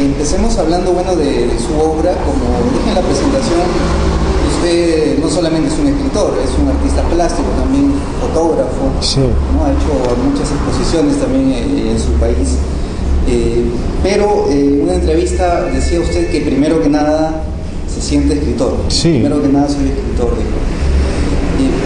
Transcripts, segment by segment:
Empecemos hablando, bueno, de su obra. Como dije en la presentación, usted no solamente es un escritor, es un artista plástico, también fotógrafo, sí, ¿no? Ha hecho muchas exposiciones también en su país. Pero en una entrevista decía usted que primero que nada se siente escritor. Sí. Primero que nada soy escritor, dijo.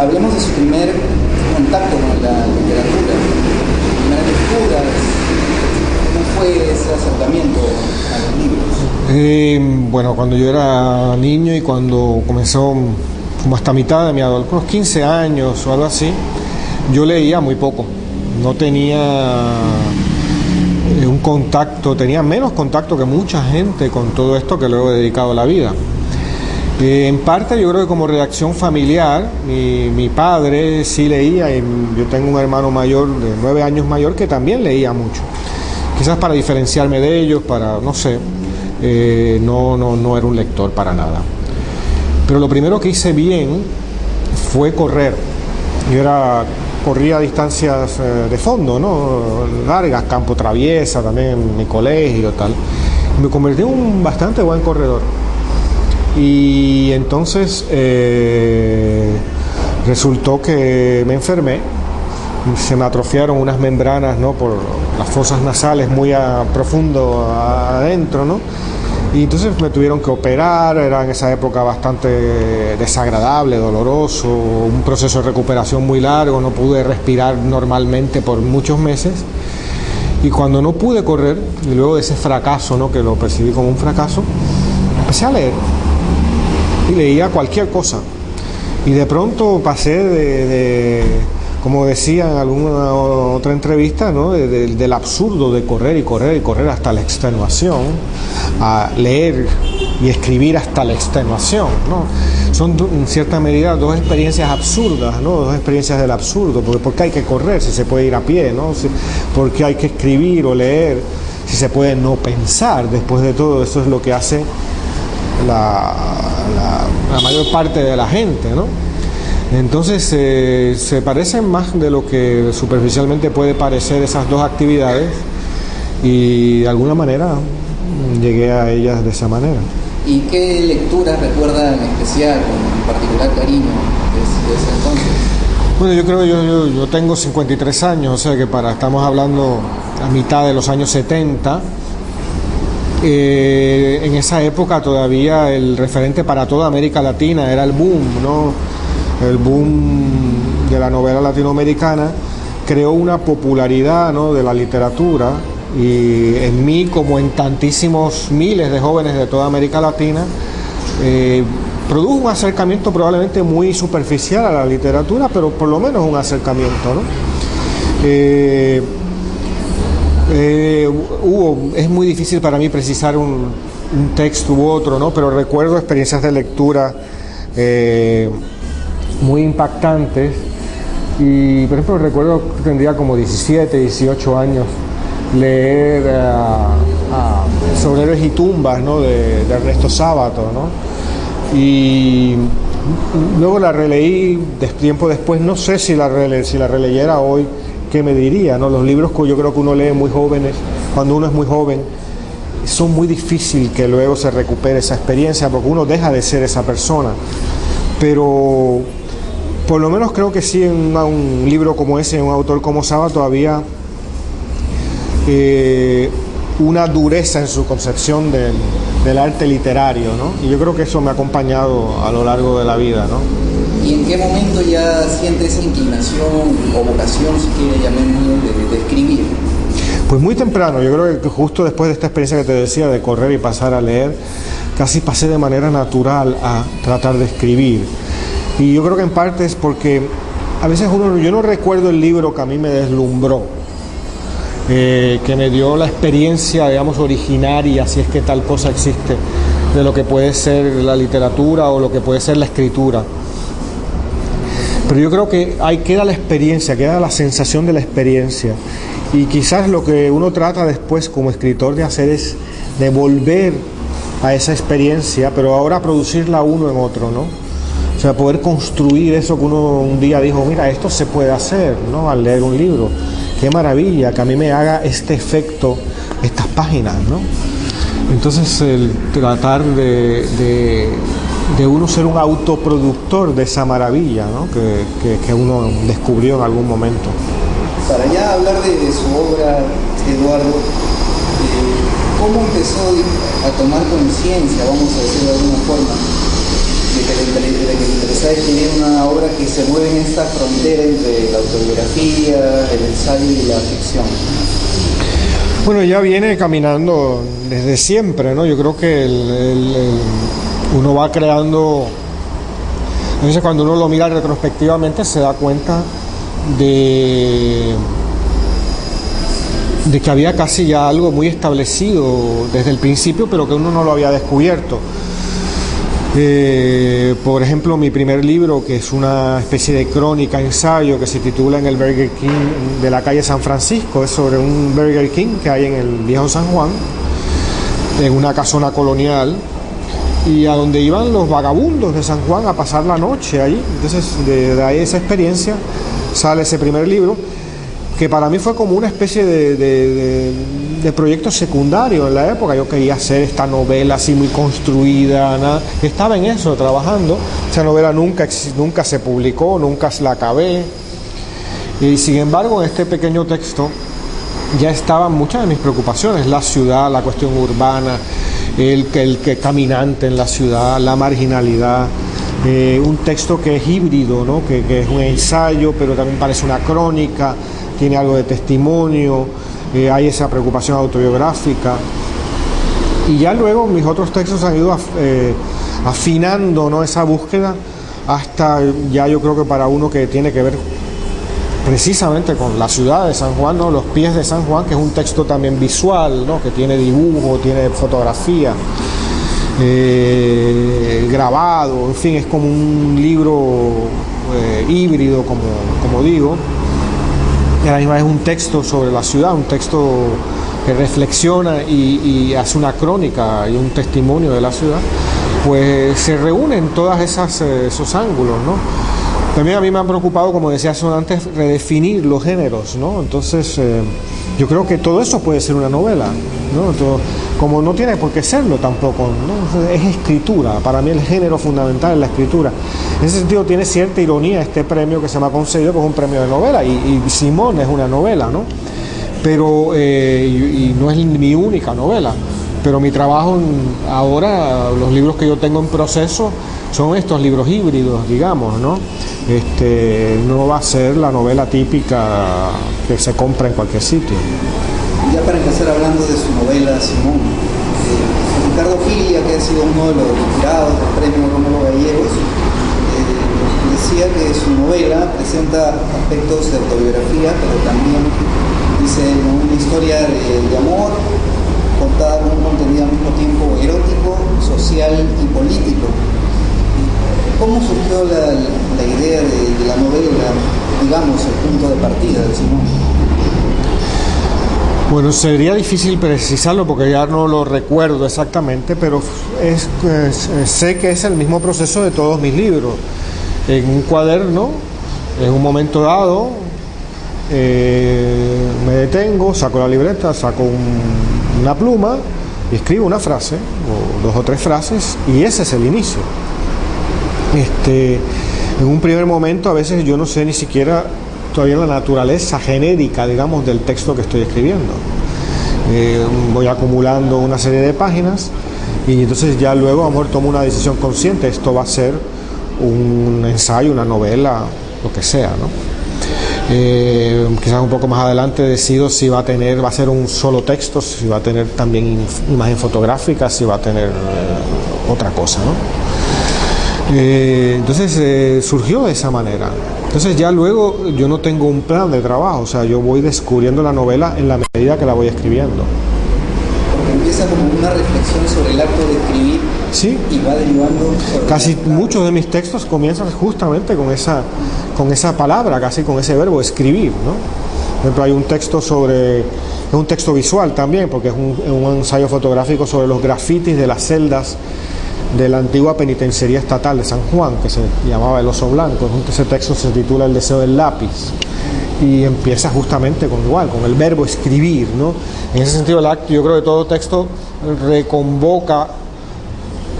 Hablemos de su primer contacto con la literatura, su primera lectura. ¿Cómo fue ese acercamiento a los libros? Bueno, cuando yo era niño y cuando comenzó como hasta mitad de mi adolescencia, unos 15 años o algo así, yo leía muy poco. No tenía un contacto, tenía menos contacto que mucha gente con todo esto que luego he dedicado la vida. En parte yo creo que como reacción familiar, mi padre sí leía, y yo tengo un hermano mayor de 9 años mayor que también leía mucho. Quizás para diferenciarme de ellos, para, no sé, no era un lector para nada. Pero lo primero que hice bien fue correr. Corría a distancias de fondo, ¿no? Largas, campo traviesa, también en mi colegio, tal. Me convertí en un bastante buen corredor. Y entonces resultó que me enfermé, se me atrofiaron unas membranas, ¿no? Por las fosas nasales muy profundo adentro, ¿no? Y entonces me tuvieron que operar, era en esa época bastante desagradable, doloroso, un proceso de recuperación muy largo, no pude respirar normalmente por muchos meses. Y cuando no pude correr, y luego de ese fracaso, ¿no? Que lo percibí como un fracaso, empecé a leer. Y leía cualquier cosa. Y de pronto pasé como decía en alguna otra entrevista, ¿no? Del absurdo de correr y correr y correr hasta la extenuación, a leer y escribir hasta la extenuación, ¿no? Son en cierta medida dos experiencias absurdas, ¿no? Dos experiencias del absurdo, porque ¿por qué hay que correr si se puede ir a pie, ¿no? ¿Por qué hay que escribir o leer si se puede no pensar? Después de todo, eso es lo que hace la mayor parte de la gente, ¿no? Entonces se parecen más de lo que superficialmente puede parecer esas dos actividades, y de alguna manera llegué a ellas de esa manera. ¿Y qué lecturas recuerda en especial, con particular cariño de ese entonces? Bueno, yo creo que yo tengo 53 años, o sea que estamos hablando a mitad de los años 70. En esa época todavía el referente para toda América Latina era el boom, ¿no? El boom de la novela latinoamericana creó una popularidad, ¿no? De la literatura, y en mí, como en tantísimos miles de jóvenes de toda América Latina, produjo un acercamiento probablemente muy superficial a la literatura, pero por lo menos un acercamiento, ¿no? Es muy difícil para mí precisar un texto u otro, ¿no? Pero recuerdo experiencias de lectura muy impactantes, y por ejemplo recuerdo que tendría como 17, 18 años leer Sobrehéroes y tumbas, ¿no? de Ernesto Sábato, ¿no? Y luego la releí tiempo después, no sé si la releyera hoy, ¿qué me diría, no? Los libros que yo creo que uno lee muy jóvenes, cuando uno es muy joven, son muy difícil que luego se recupere esa experiencia, porque uno deja de ser esa persona. Pero por lo menos creo que sí, en un libro como ese, un autor como Sábato, había una dureza en su concepción del arte literario, ¿no? Y yo creo que eso me ha acompañado a lo largo de la vida, ¿no? ¿Y en qué momento ya siente esa inclinación o vocación, si quiere llamarlo, de escribir? Pues muy temprano. Yo creo que justo después de esta experiencia que te decía de correr y pasar a leer, casi pasé de manera natural a tratar de escribir. Y yo creo que en parte es porque a veces yo no recuerdo el libro que a mí me deslumbró, que me dio la experiencia, digamos, originaria, si es que tal cosa existe, de lo que puede ser la literatura o lo que puede ser la escritura. Pero yo creo que ahí queda la experiencia, queda la sensación de la experiencia. Y quizás lo que uno trata después como escritor de hacer es de volver a esa experiencia, pero ahora producirla uno en otro, ¿no? O sea, poder construir eso que uno un día dijo, mira, esto se puede hacer, ¿no? Al leer un libro. Qué maravilla que a mí me haga este efecto estas páginas, ¿no? Entonces el tratar de uno ser un autoproductor de esa maravilla, ¿no? que uno descubrió en algún momento. Para ya hablar de su obra, Eduardo, ¿cómo empezó a tomar conciencia, vamos a decirlo de alguna forma, de que le interesaba escribir una obra que se mueve en esta frontera entre la autobiografía, el ensayo y la ficción? Bueno, ya viene caminando desde siempre, ¿no? Yo creo que uno va creando, a veces cuando uno lo mira retrospectivamente se da cuenta de que había casi ya algo muy establecido desde el principio, pero que uno no lo había descubierto. Por ejemplo, mi primer libro, que es una especie de crónica, ensayo, que se titula En el Burger King de la calle San Francisco, es sobre un Burger King que hay en el viejo San Juan, en una casona colonial, y a donde iban los vagabundos de San Juan a pasar la noche ahí. Entonces, de ahí esa experiencia sale ese primer libro, que para mí fue como una especie de proyecto secundario en la época. Yo quería hacer esta novela así muy construida, nada. Estaba en eso, trabajando. Esa novela nunca se publicó, nunca la acabé. Y sin embargo, en este pequeño texto ya estaban muchas de mis preocupaciones: la ciudad, la cuestión urbana, el caminante en la ciudad, la marginalidad. Un texto que es híbrido, ¿no? que es un ensayo, pero también parece una crónica, tiene algo de testimonio, hay esa preocupación autobiográfica. Y ya luego mis otros textos han ido afinando, ¿no? esa búsqueda, hasta ya yo creo que para uno que tiene que ver precisamente con la ciudad de San Juan, ¿no? Los pies de San Juan, que es un texto también visual, ¿no? que tiene dibujo, tiene fotografía, grabado, en fin, es como un libro híbrido, como digo. Y a la misma vez es un texto sobre la ciudad, un texto que reflexiona y hace una crónica y un testimonio de la ciudad. Pues se reúnen todas esos ángulos, ¿no? También a mí me han preocupado, como decía antes, redefinir los géneros, ¿no? Entonces, yo creo que todo eso puede ser una novela, ¿no? Como no tiene por qué serlo tampoco, ¿no? Es escritura. Para mí el género fundamental es la escritura. En ese sentido tiene cierta ironía este premio que se me ha concedido, que es un premio de novela, y Simón es una novela, ¿no? Pero, y no es mi única novela, pero mi trabajo ahora, los libros que yo tengo en proceso, son estos libros híbridos, digamos, ¿no? No va a ser la novela típica que se compra en cualquier sitio. Ya para empezar hablando de su novela, Simón, Ricardo Filia, que ha sido uno de los jurados del premio Rómulo Gallegos, decía que su novela presenta aspectos de autobiografía, pero también dice una historia de amor contada con un contenido al mismo tiempo erótico, social y político. ¿Cómo surgió la idea de la novela, digamos, el punto de partida de Simón? Bueno, sería difícil precisarlo porque ya no lo recuerdo exactamente, pero sé que es el mismo proceso de todos mis libros. En un cuaderno, en un momento dado, me detengo, saco la libreta, saco una pluma y escribo una frase, o 2 o 3 frases, y ese es el inicio. En un primer momento a veces yo no sé ni siquiera todavía la naturaleza genérica, digamos, del texto que estoy escribiendo. Voy acumulando una serie de páginas y entonces ya luego a lo mejor tomo una decisión consciente: esto va a ser un ensayo, una novela, lo que sea, ¿no? Quizás un poco más adelante decido si va a ser un solo texto, si va a tener también imagen fotográfica, si va a tener otra cosa, ¿no? Entonces surgió de esa manera. Entonces ya luego yo no tengo un plan de trabajo, o sea, yo voy descubriendo la novela en la medida que la voy escribiendo. Porque empieza como una reflexión sobre el acto de escribir, sí, y va derivando sobre casi muchos de mis textos comienzan justamente con esa palabra, casi con ese verbo, escribir, ¿no? Por ejemplo, hay un texto es un texto visual también, porque es un ensayo fotográfico sobre los grafitis de las celdas de la antigua penitenciaría estatal de San Juan, que se llamaba El Oso Blanco. Ese texto se titula El deseo del lápiz. y empieza justamente con el verbo escribir, ¿no? En ese sentido, el acto, yo creo que todo texto reconvoca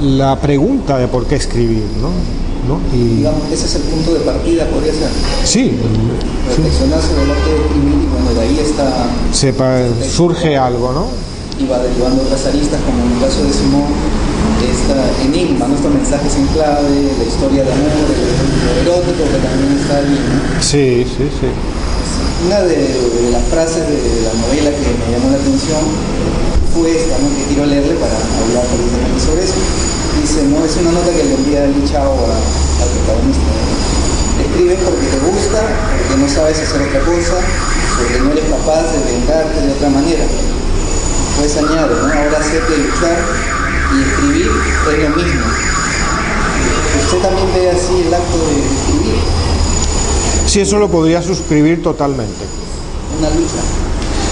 la pregunta de por qué escribir, ¿no? Y digamos, ese es el punto de partida, podría ser. sí, Reflexionar sobre el arte de escribir y bueno, de ahí surge algo, ¿no? Y va derivando otras aristas, como en el caso de Simón, esta enigma, nuestros mensajes en clave, la historia de amor, lo erótico que también está ahí, ¿no? Sí. Una de las frases de la novela que me llamó la atención fue esta, ¿no? Que quiero leerle para hablar precisamente sobre eso. Dice, no, es una nota que le envía Li Chao al protagonista. Escribes porque te gusta, porque no sabes hacer otra cosa, porque no eres capaz de vengarte de otra manera. Pues añade, ¿no? Ahora sé que luchar y escribir es lo mismo. ¿Usted también ve así el acto de escribir? Sí, eso lo podría suscribir totalmente. Una lucha.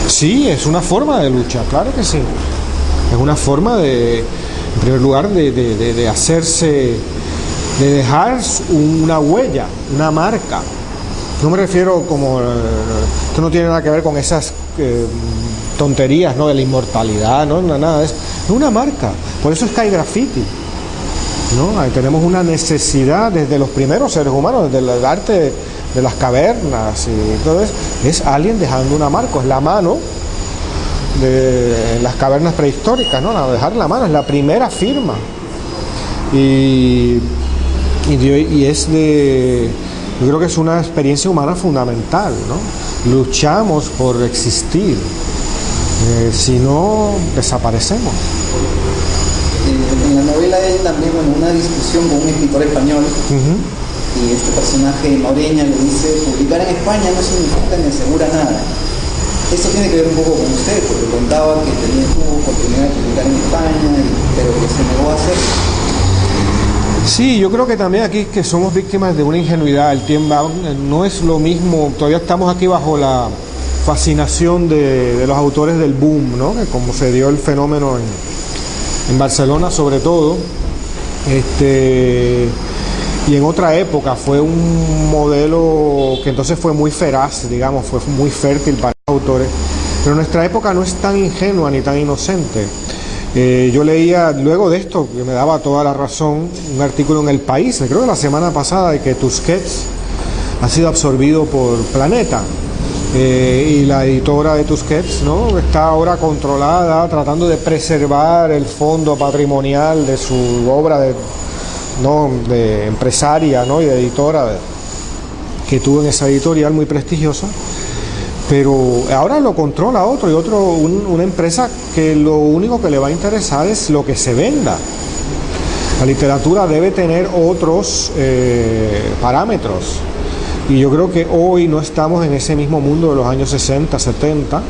Sí, es una forma de lucha, claro que sí. Es una forma de, en primer lugar, de hacerse, de dejar una huella, una marca. No me refiero como, esto no tiene nada que ver con esas tonterías, ¿no? De la inmortalidad, ¿no? Nada de eso. Es una marca, por eso es que hay graffiti, ¿no? Ahí tenemos una necesidad desde los primeros seres humanos, desde el arte de las cavernas y todo eso, es alguien dejando una marca, es la mano de las cavernas prehistóricas, ¿no? Dejar la mano es la primera firma y es de, yo creo que es una experiencia humana fundamental, ¿no? Luchamos por existir, si no desaparecemos. En la novela hay también una discusión con un escritor español. Y este personaje Noreña le dice, publicar en España no significa ni asegura nada. Esto tiene que ver un poco con usted, porque contaba que tuvo oportunidad de publicar en España, pero que se negó a hacer. Sí, yo creo que también aquí que somos víctimas de una ingenuidad. El tiempo no es lo mismo, todavía estamos aquí bajo la fascinación de los autores del boom, ¿no? Que como se dio el fenómeno en Barcelona sobre todo, y en otra época fue un modelo que entonces fue muy feraz, digamos, fue muy fértil para los autores, pero nuestra época no es tan ingenua ni tan inocente. Yo leía luego de esto, que me daba toda la razón, un artículo en El País, creo que la semana pasada, de que Tusquets ha sido absorbido por Planeta, y la editora de Tusquets, ¿no? Está ahora controlada, tratando de preservar el fondo patrimonial de su obra de empresaria, ¿no? Y de editora que tuvo en esa editorial muy prestigiosa, pero ahora lo controla una empresa que lo único que le va a interesar es lo que se venda. La literatura debe tener otros parámetros, y yo creo que hoy no estamos en ese mismo mundo de los años 60, 70.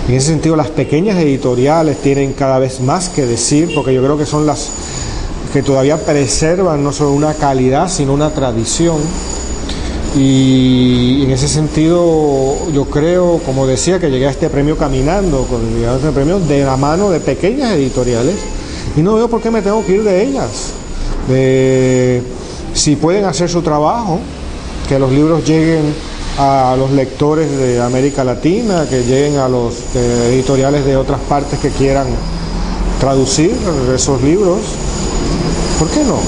En ese sentido, las pequeñas editoriales tienen cada vez más que decir, porque yo creo que son las que todavía preservan no solo una calidad, sino una tradición. Y en ese sentido, yo creo, como decía, que llegué a este premio caminando, a este premio de la mano de pequeñas editoriales, y no veo por qué me tengo que ir de ellas. Si pueden hacer su trabajo, que los libros lleguen a los lectores de América Latina, que lleguen a los editoriales de otras partes que quieran traducir esos libros, ¿por qué no?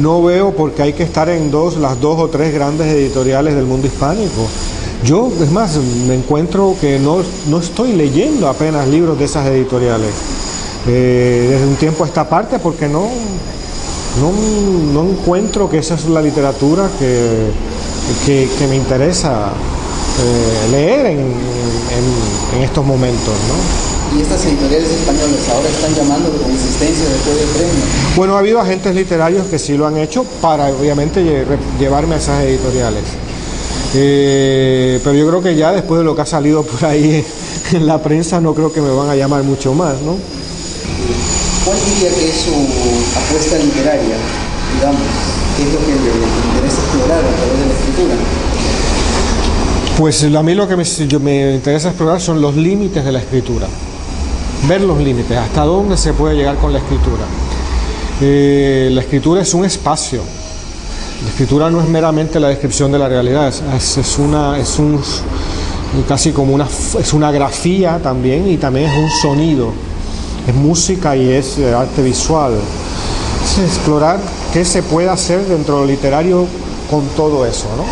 No veo por qué hay que estar en las dos o tres grandes editoriales del mundo hispánico. Yo, es más, me encuentro que no estoy leyendo apenas libros de esas editoriales desde un tiempo a esta parte, porque no encuentro que esa es la literatura que me interesa leer en estos momentos, ¿no? ¿Y estas editoriales españolas ahora están llamando con insistencia después del premio? Bueno, ha habido agentes literarios que sí lo han hecho para, obviamente, llevarme a esas editoriales. Pero yo creo que ya después de lo que ha salido por ahí en la prensa, no creo que me van a llamar mucho más, ¿no? ¿Cuál diría que es su apuesta literaria, digamos? ¿Qué es lo que le interesa explorar a través de la escritura? Pues a mí lo que me interesa explorar son los límites de la escritura. Ver los límites, hasta dónde se puede llegar con la escritura. La escritura es un espacio. La escritura no es meramente la descripción de la realidad, es casi como es una grafía también, y también es un sonido, es música y es arte visual. Es explorar qué se puede hacer dentro de lo literario con todo eso, ¿no?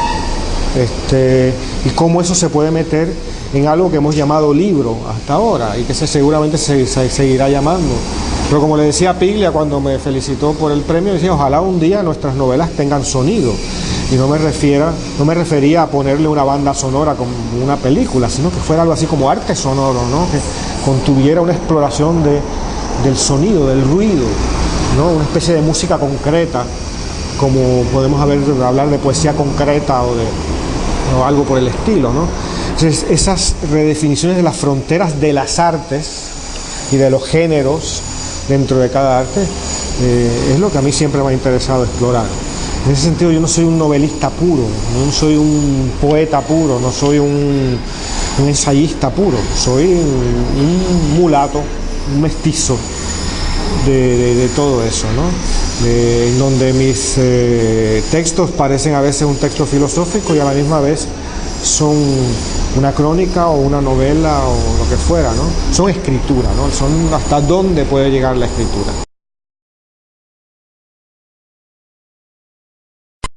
Y cómo eso se puede meter en algo que hemos llamado libro hasta ahora y que seguramente se seguirá llamando. Pero como le decía a Piglia cuando me felicitó por el premio, decía, ojalá un día nuestras novelas tengan sonido. Y no me refería a ponerle una banda sonora como una película, sino que fuera algo así como arte sonoro, ¿no? Que contuviera una exploración del sonido, del ruido, ¿no? Una especie de música concreta, como podemos hablar de poesía concreta o algo por el estilo, ¿no? Entonces, esas redefiniciones de las fronteras de las artes y de los géneros dentro de cada arte es lo que a mí siempre me ha interesado explorar. En ese sentido, yo no soy un novelista puro, no soy un poeta puro, no soy un ensayista puro, soy un mulato, un mestizo de todo eso, ¿no? En donde mis textos parecen a veces un texto filosófico y a la misma vez son una crónica o una novela o lo que fuera, ¿no? Son escritura, ¿no? Son hasta dónde puede llegar la escritura.